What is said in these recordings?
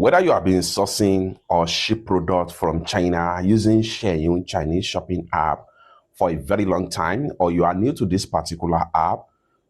Whether you have been sourcing or ship product from China using Xianyu Chinese shopping app for a very long time, or you are new to this particular app,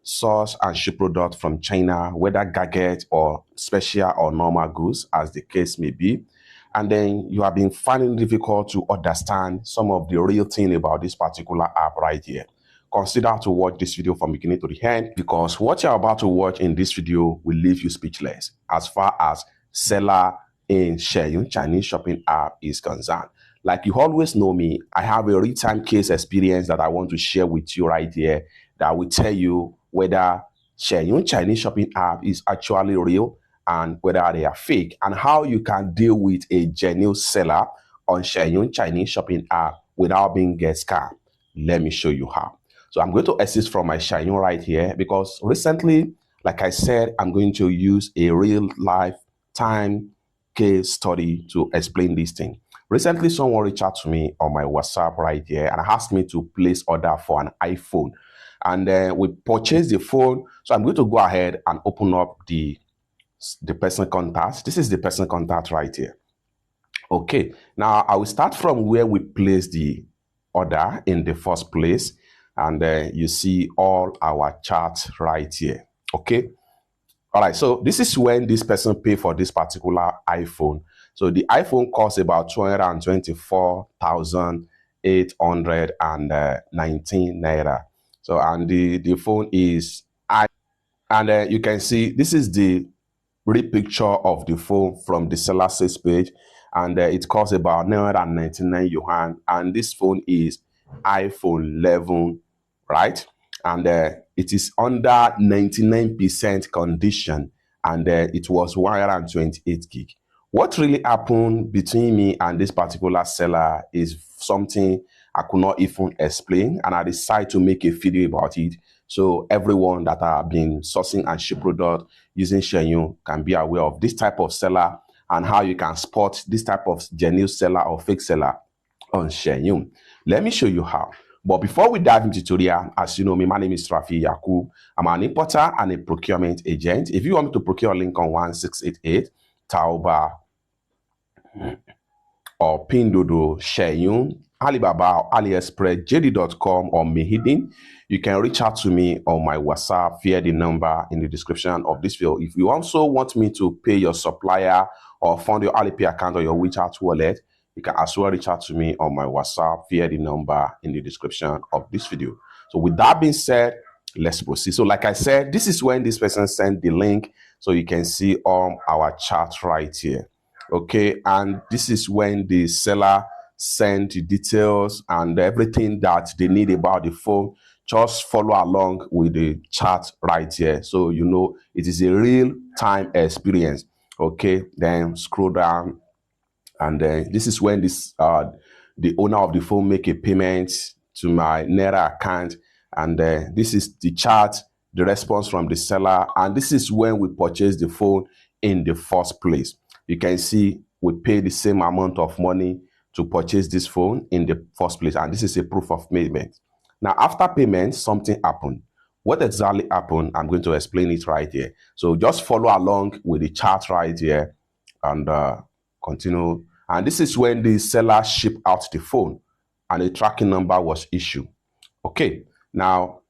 source and ship product from China, whether gadget or special or normal goods, as the case may be, and then you have been finding it difficult to understand some of the real thing about this particular app right here, consider to watch this video from beginning to the end, because what you're about to watch in this video will leave you speechless as far as seller in Xianyu Chinese shopping app is concerned. Like you always know me, I have a real-time case experience that I want to share with you right here that will tell you whether Xianyu Chinese shopping app is actually real and whether they are fake, and how you can deal with a genuine seller on Xianyu Chinese shopping app without being get scammed. Let me show you how. So I'm going to exit from my Xianyu right here because recently, like I said, I'm going to use a real life time case study to explain this thing. Recently, someone reached out to me on my WhatsApp right here and asked me to place order for an iPhone. And we purchased the phone. So I'm going to go ahead and open up the person contact. This is the person contact right here. Okay, now I will start from where we placed the order in the first place. And you see all our charts right here. Okay. All right, so this is when this person paid for this particular iPhone. So the iPhone costs about 224,819 naira. So, and the phone is and you can see this is the real picture of the phone from the seller sales page, and it costs about 999 yuan. And this phone is iPhone 11, right? And it is under 99% condition, and it was 128 gig. What really happened between me and this particular seller is something I could not even explain, and I decided to make a video about it so everyone that have been sourcing and ship product using Xianyu can be aware of this type of seller and how you can spot this type of genuine seller or fake seller on Xianyu. Let me show you how. But before we dive into tutorial, as you know me, my name is Yakub. I'm an importer and a procurement agent. If you want me to procure a link on 1688, Taoba, or Pindodo, Xianyu, Alibaba, AliExpress, JD.com, or Mehidin, you can reach out to me on my WhatsApp via the number in the description of this video. If you also want me to pay your supplier or fund your Alipay account or your WeChat wallet, you can as well reach out to me on my WhatsApp via the number in the description of this video. So with that being said, let's proceed. So like I said, this is when this person sent the link, so you can see our chart right here. Okay, and this is when the seller sent the details and everything that they need about the phone. Just follow along with the chart right here, so you know it is a real-time experience. Okay, then scroll down, and then this is when the owner of the phone make a payment to my Naira account, and this is the chart, the response from the seller, and this is when we purchased the phone in the first place. You can see we pay the same amount of money to purchase this phone in the first place, and this is a proof of payment. Now, after payment, something happened. What exactly happened? I'm going to explain it right here. So just follow along with the chart right here and continue. And this is when the seller shipped out the phone and a tracking number was issued. Okay, now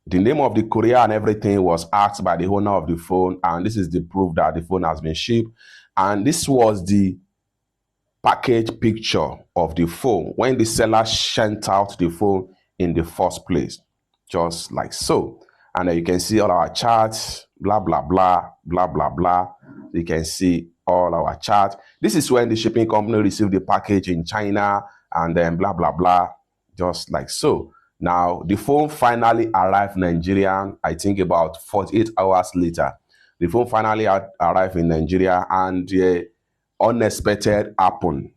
the name of the courier and everything was asked by the owner of the phone, and this is the proof that the phone has been shipped. And this was the package picture of the phone when the seller sent out the phone in the first place, just like so. And you can see all our charts, blah blah blah blah blah blah. You can see all our charts. This is when the shipping company received the package in China, and then blah blah blah, just like so. Now the phone finally arrived in Nigeria, I think about 48 hours later. The phone finally arrived in Nigeria, and unexpected happened.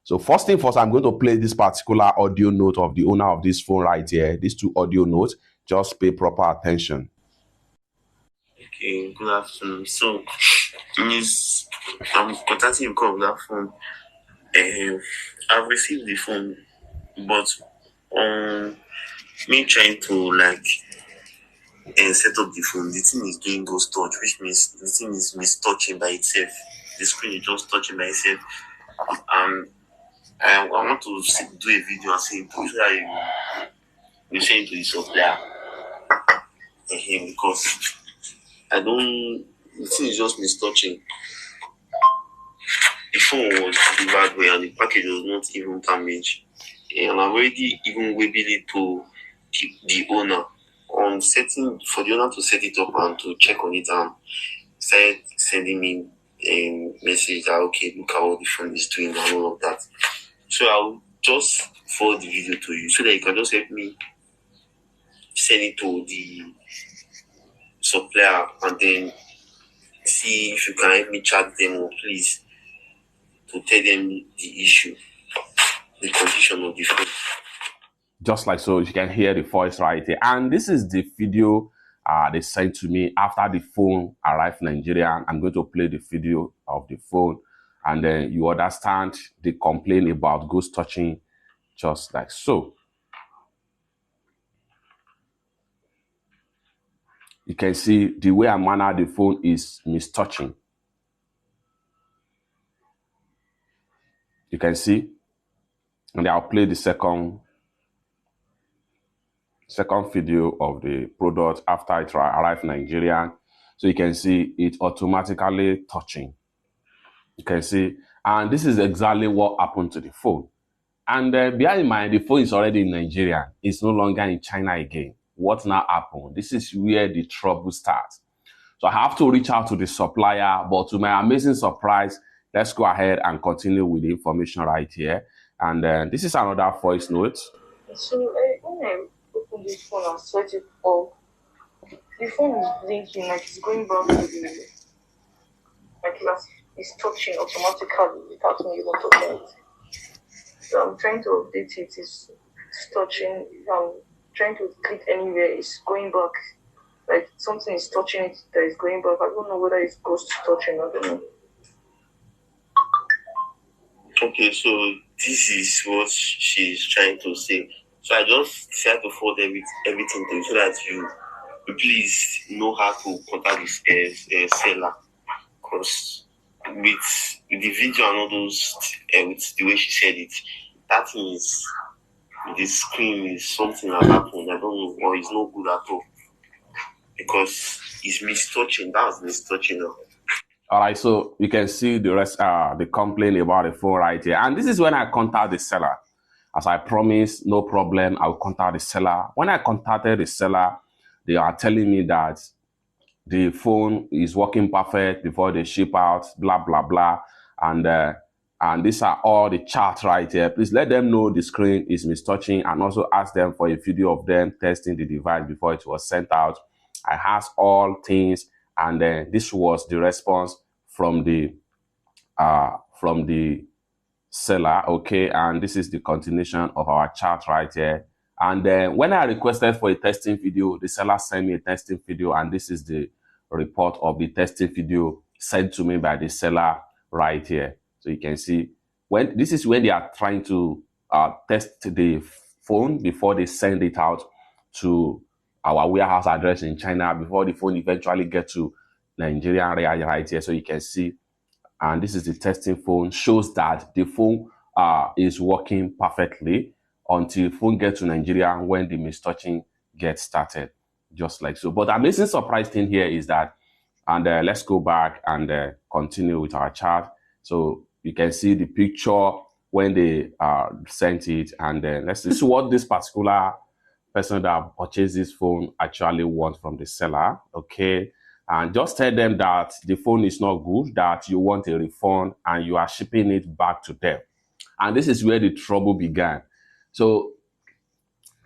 So first thing first, I'm going to play this particular audio note of the owner of this phone right here. These two audio notes. Just pay proper attention. Okay, good afternoon. So, I'm contacting you because of that phone. I've received the phone, but me trying to and set up the phone, the thing is doing ghost touch, which means the thing is mistouching by itself. The screen is just touching by itself. And I want to do a video and say so that you send it to the supplier because I don't. The thing is just mistouching. The phone was delivered well and the package was not even damaged. And I've already even waved it to the owner on setting for the owner to set it up and to check on it and started sending me a message that okay, look at what the phone is doing and all of that. So I'll just forward the video to you so that you can just help me send it to the supplier and then see if you can help me chat them or please to tell them the issue, the condition of the phone. Just like so, you can hear the voice right here. And this is the video they sent to me after the phone arrived in Nigeria. I'm going to play the video of the phone and then you understand the complaint about ghost touching, just like so. You can see the way I manner the phone is mistouching. You can see, and I'll play the second video of the product after it arrived in Nigeria. So you can see it automatically touching. You can see, and this is exactly what happened to the phone. And bear in mind, the phone is already in Nigeria. It's no longer in China again. What now happened? This is where the trouble starts. So I have to reach out to the supplier, but to my amazing surprise, let's go ahead and continue with the information right here. And this is another voice note. So when I open this phone and set it up, the phone is blinking, like it's going back to the, like it's touching automatically without me even touching it. So I'm trying to update it, it's touching, I'm trying to click anywhere, it's going back. Like something is touching it that is going back. I don't know whether it's ghost touching, I don't know. Okay, so this is what she's trying to say. So I just decided to forward everything to you so that you please know how to contact this seller. Because with the video and all those, with the way she said it, that thing is, the screen is something that happened. I don't know, or it's not good at all. Because it's mistouching, that's mistouching now. All right, so you can see the rest, the complaint about the phone right here. And this is when I contact the seller. As I promised, no problem, I'll contact the seller. When I contacted the seller, they are telling me that the phone is working perfect before they ship out, blah, blah, blah. And these are all the charts right here. Please let them know the screen is mistouching and also ask them for a video of them testing the device before it was sent out. I asked all things, and then this was the response from the seller. Okay, and this is the continuation of our chat right here. And then when I requested for a testing video, the seller sent me a testing video, and this is the report of the testing video sent to me by the seller right here. So you can see when this is when they are trying to test the phone before they send it out to our warehouse address in China before the phone eventually gets to Nigeria right here. So you can see, and this is the testing phone, shows that the phone is working perfectly until phone gets to Nigeria when the mistouching gets started, just like so. But the amazing surprise thing here is that, and let's go back and continue with our chart. So you can see the picture when they sent it, and then let's see what this particular person that purchased this phone actually wants from the seller. Okay, and just tell them that the phone is not good, that you want a refund, and you are shipping it back to them. And this is where the trouble began. So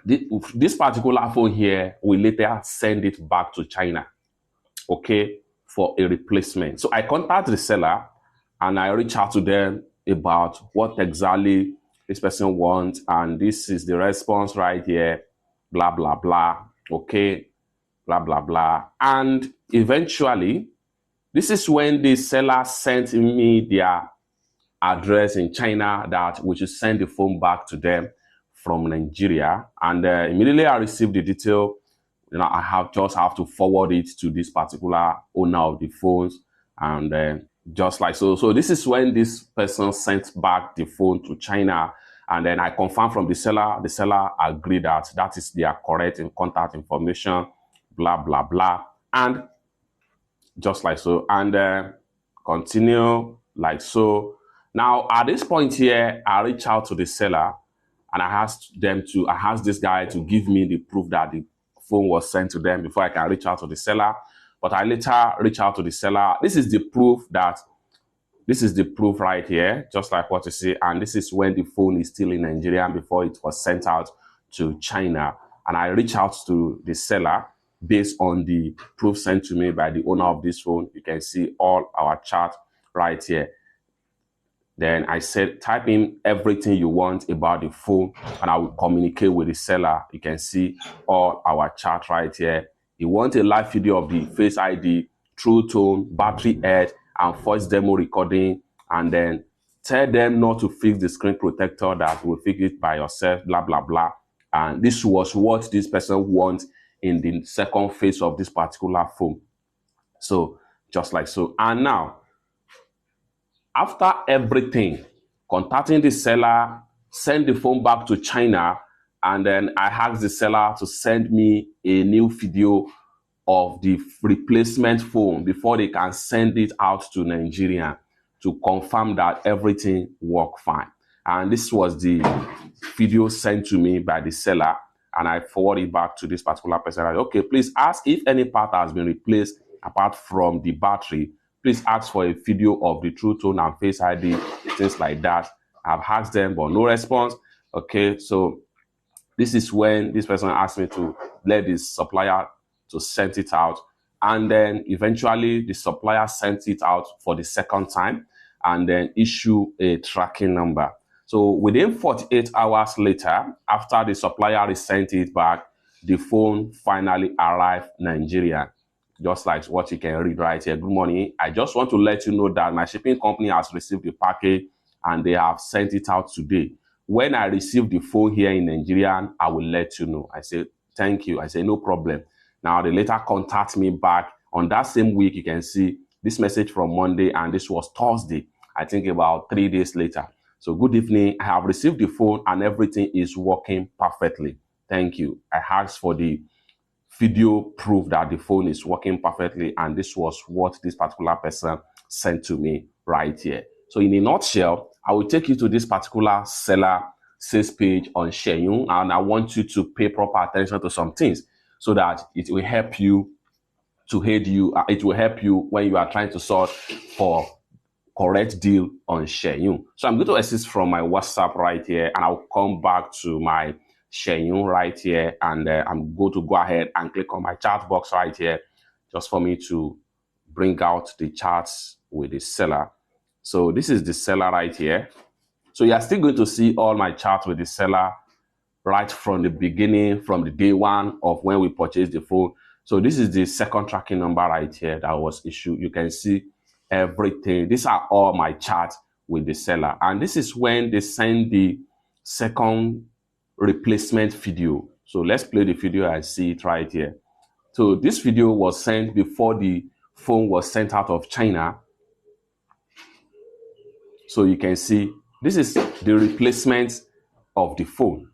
this particular phone here will later send it back to China, okay, for a replacement. So I contact the seller and I reach out to them about what exactly this person wants, and this is the response right here, blah, blah, blah, okay, blah, blah, blah. And eventually, this is when the seller sent me their address in China that we should send the phone back to them from Nigeria. And immediately I received the detail. I have to forward it to this particular owner of the phones, and just like so. So this is when this person sent back the phone to China, and then I confirmed from the seller. The seller agreed that that is their correct contact information, blah blah blah, and just like so, and continue like so. Now at this point here, I reach out to the seller and I asked this guy to give me the proof that the phone was sent to them before I can reach out to the seller. But I later reach out to the seller. This is the proof right here, just like what you see. And this is when the phone is still in Nigeria before it was sent out to China. And I reach out to the seller based on the proof sent to me by the owner of this phone. You can see all our chat right here. Then I said, type in everything you want about the phone and I will communicate with the seller. You can see all our chat right here. You want a live video of the Face ID, True Tone, battery health, and voice demo recording, and then tell them not to fix the screen protector, that will fix it by yourself, blah, blah, blah. And this was what this person wants in the second phase of this particular phone. So just like so. And now, after everything, contacting the seller, send the phone back to China, and then I asked the seller to send me a new video of the replacement phone before they can send it out to Nigeria to confirm that everything worked fine. And this was the video sent to me by the seller, and I forwarded it back to this particular person. Okay, please ask if any part has been replaced apart from the battery. Please ask for a video of the True Tone and Face ID, things like that. I've asked them, but no response. Okay, so this is when this person asked me to let the supplier to send it out. And then eventually the supplier sent it out for the second time and then issue a tracking number. So within 48 hours later, after the supplier sent it back, the phone finally arrived in Nigeria. Just like what you can read right here. Good morning. I just want to let you know that my shipping company has received the package and they have sent it out today. When I receive the phone here in Nigeria, I will let you know. I say, thank you. I say, no problem. Now, they later contact me back on that same week. You can see this message from Monday, and this was Thursday, I think about 3 days later. So good evening. I have received the phone and everything is working perfectly. Thank you. I asked for the video proof that the phone is working perfectly, and this was what this particular person sent to me right here. So in a nutshell, I will take you to this particular seller sales page on Xianyu, and I want you to pay proper attention to some things so that it will help you to aid you. It will help you when you are trying to search for correct deal on Xianyu. So I'm going to exit from my WhatsApp right here, and I'll come back to my Xianyu right here, and I'm going to go ahead and click on my chat box right here just for me to bring out the charts with the seller. So this is the seller right here. So you are still going to see all my charts with the seller right from the beginning, from the day one of when we purchased the phone. So this is the second tracking number right here that was issued. You can see everything. These are all my charts with the seller, and this is when they send the second replacement video. So let's play the video and see it right here. So this video was sent before the phone was sent out of China. So you can see this is the replacement of the phone.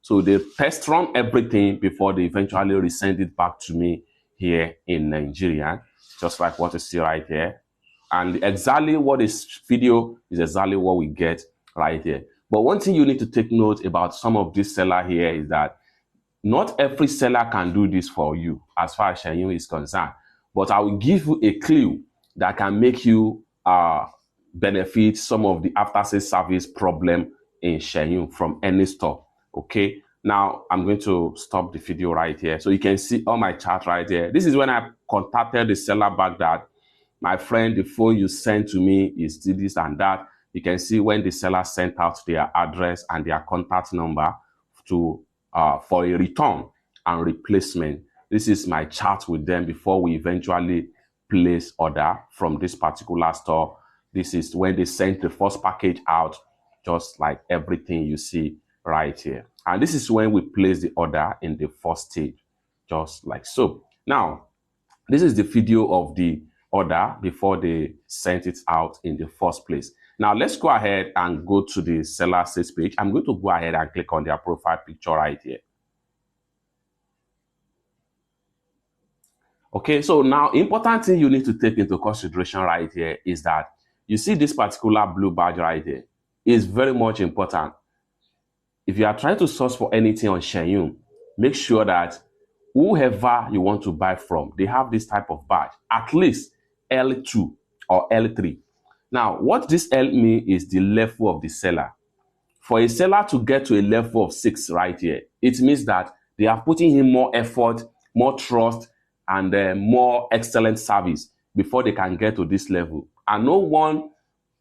So they test run everything before they eventually resend it back to me here in Nigeria, just like what you see right here. And exactly what this video is exactly what we get right here. But one thing you need to take note about some of this seller here is that not every seller can do this for you as far as Xianyu is concerned. But I will give you a clue that can make you benefit some of the after-sales service problem in Xianyu from any store. Okay, now I'm going to stop the video right here. So you can see all my chart right here. This is when I contacted the seller back that, my friend, the phone you sent to me is this and that. You can see when the seller sent out their address and their contact number to for a return and replacement. This is my chat with them before we eventually place order from this particular store. This is when they sent the first package out, just like everything you see right here. And this is when we place the order in the first stage. just like so. Now, this is the video of the order before they sent it out in the first place. Now, let's go ahead and go to the seller sales page. I'm going to go ahead and click on their profile picture right here. Okay, so now important thing you need to take into consideration right here is that you see this particular blue badge right here is very much important. If you are trying to source for anything on Xianyu, make sure that whoever you want to buy from, they have this type of badge, at least L2 or L3. Now, what this L means is the level of the seller. For a seller to get to a level of 6 right here, it means that they are putting in more effort, more trust, and more excellent service before they can get to this level. And no one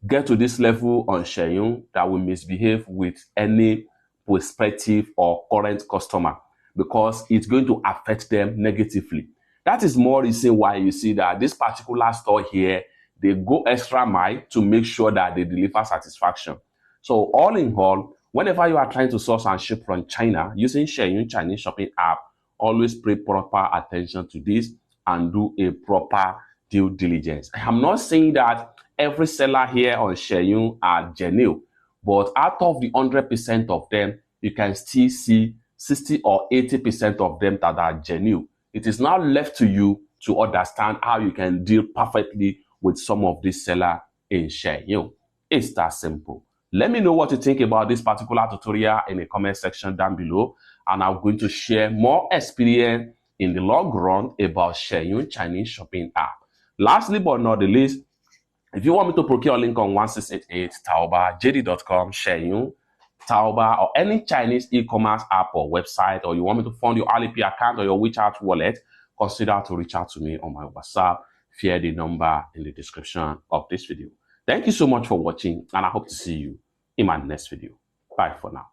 get to this level on Xianyu that will misbehave with any prospective or current customer, because it's going to affect them negatively. That is more reason why you see that this particular store here, they go extra mile to make sure that they deliver satisfaction. So all in all, whenever you are trying to source and ship from China using Xianyu Chinese shopping app, always pay proper attention to this and do a proper due diligence. I am not saying that every seller here on Xianyu are genuine, but out of the 100% of them, you can still see 60 or 80% of them that are genuine. It is now left to you to understand how you can deal perfectly with some of these sellers in Xianyu. It's that simple. Let me know what you think about this particular tutorial in the comment section down below, and I'm going to share more experience in the long run about Xianyu Chinese shopping app. Lastly but not the least, if you want me to procure a link on 1688 Taoba, JD.com, Xianyu, Taoba, or any Chinese e-commerce app or website, or you want me to fund your Alipay account or your WeChat wallet, consider to reach out to me on my WhatsApp via the number in the description of this video. Thank you so much for watching, and I hope to see you in my next video. Bye for now.